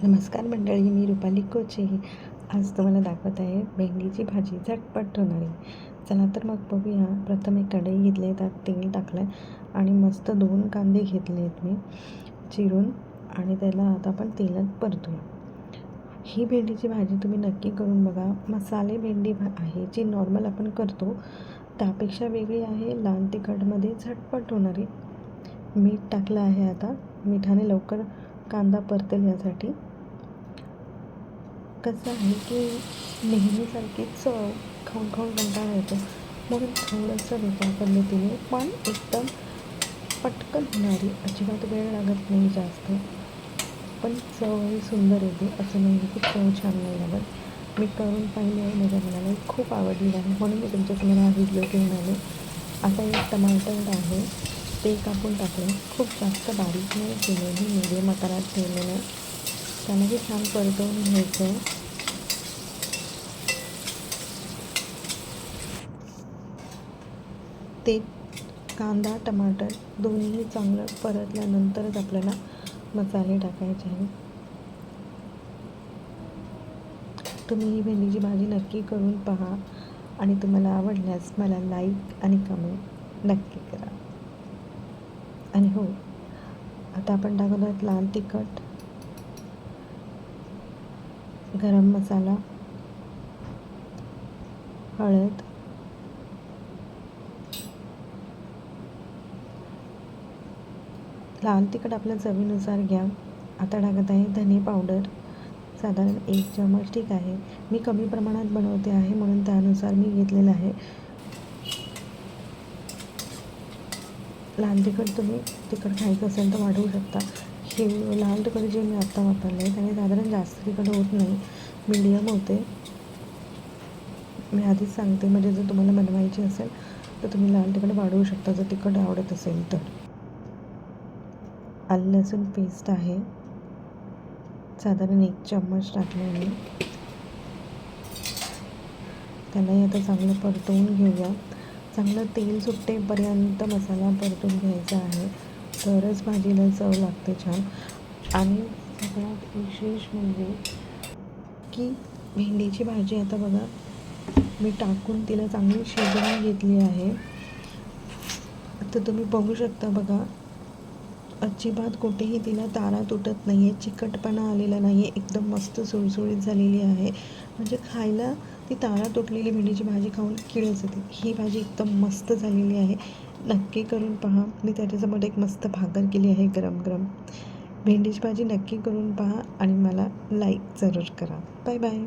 नमस्कार मंडळी, मी रुपाली कोचे. आज तुम्हाला दाखवत आहे भेंडीची भाजी झटपट होणारी. चला तर मग बघूया. प्रथम एक कढई घेतली आहे, त्यात तेल टाकलं आहे आणि मस्त 2 कांदे घेतले आहेत मी चिरून आणि त्याला आता आपण तेलात परतूया. ही भेंडीची भाजी तुम्ही नक्की करून बघा. मसाले भेंडी आहे जी नॉर्मल आपण करतो त्यापेक्षा वेगळी आहे. लाल तिखटमध्ये झटपट होणारी. मीठ टाकलं आहे. आता मिठाने लवकर कांदा परतेल यासाठी. कसं आहे की नेहमीसारखी चव खाऊन खाऊन कंटाळा येतो, म्हणून थोडंसं वेगळ्या पद्धतीने पण एकदम पटकन होणारी, अजिबात वेळ लागत नाही जास्त, पण चवही सुंदर येते. असं नाही की चव छान नाही लागत. मी करून पाहिली आहे, माझ्या मनाला खूप आवडली आहे, म्हणून मी तुमच्यासमोर हा व्हिडिओ घेऊन आले. आता एक टमाटर आहे ते कापून टाकले. खूप जास्त बारीक नाही केलेली, मीडियम आकारात ठेवलेलं आहे. त्यालाही छान परतवून घ्यायचं आहे. ते कांदा टमाटर दोन्हीही चांगलं परतल्यानंतरच आपल्याला मसाले टाकायचे आहेत. तुम्ही ही भेंडीची भाजी नक्की करून पहा आणि तुम्हाला आवडल्यास मला लाईक आणि कमेंट नक्की करा. आणि हो, आता आपण टाकत आहोत लाल तिखट, गरम मसाला, हळद, लाल तिखट आपल्या चवीनुसार घ्या. आता टाकत आहे धने पावडर, साधारण 1 चमच. ठीक आहे, मी कमी प्रमाणात बनवते आहे म्हणून त्यानुसार मी घेतलेलं आहे. लाल तिखट तुम्ही तिखट खायचं असेल तर वाढवू शकता. हे लाल तिखट जे मी आत्ता वापरलं आहे त्याने साधारण जास्त तिखट होत नाही, मीडियम होते. मी आधीच सांगते, म्हणजे जर तुम्हाला बनवायची असेल तर तुम्ही लाल तिखट वाढवू शकता जर तिखट आवडत असेल तर. आलं लसूण पेस्ट आहे, साधारण 1 चम्मच टाकले मी. त्यालाही आता चांगलं परतवून घेऊया. चांगलं तेल सुटेपर्यंत मसाला परतून घ्यायचा आहे, तरच भाजीला चव लागते छान. आणि सगळ्यात विशेष म्हणजे की भेंडीची भाजी आता बघा मी टाकून तिला चांगली शिजवून घेतली आहे. तर तुम्ही बघू शकता बघा, अजिबात कुठेही तिला तारा तुटत नाही आहे, चिकटपणा आलेला नाही आहे, एकदम मस्त सुळसुळीत झालेली आहे. म्हणजे खायला ती तारा तुटलेली भेंडीची भाजी खाऊन किळस येते. ही भाजी एकदम मस्त झालेली आहे, नक्की करून पहा. मी त्याच्यासमोर एक मस्त भाकर केली आहे गरम गरम. भेंडीची भाजी नक्की करून पहा आणि मला लाईक जरूर करा. Bye bye.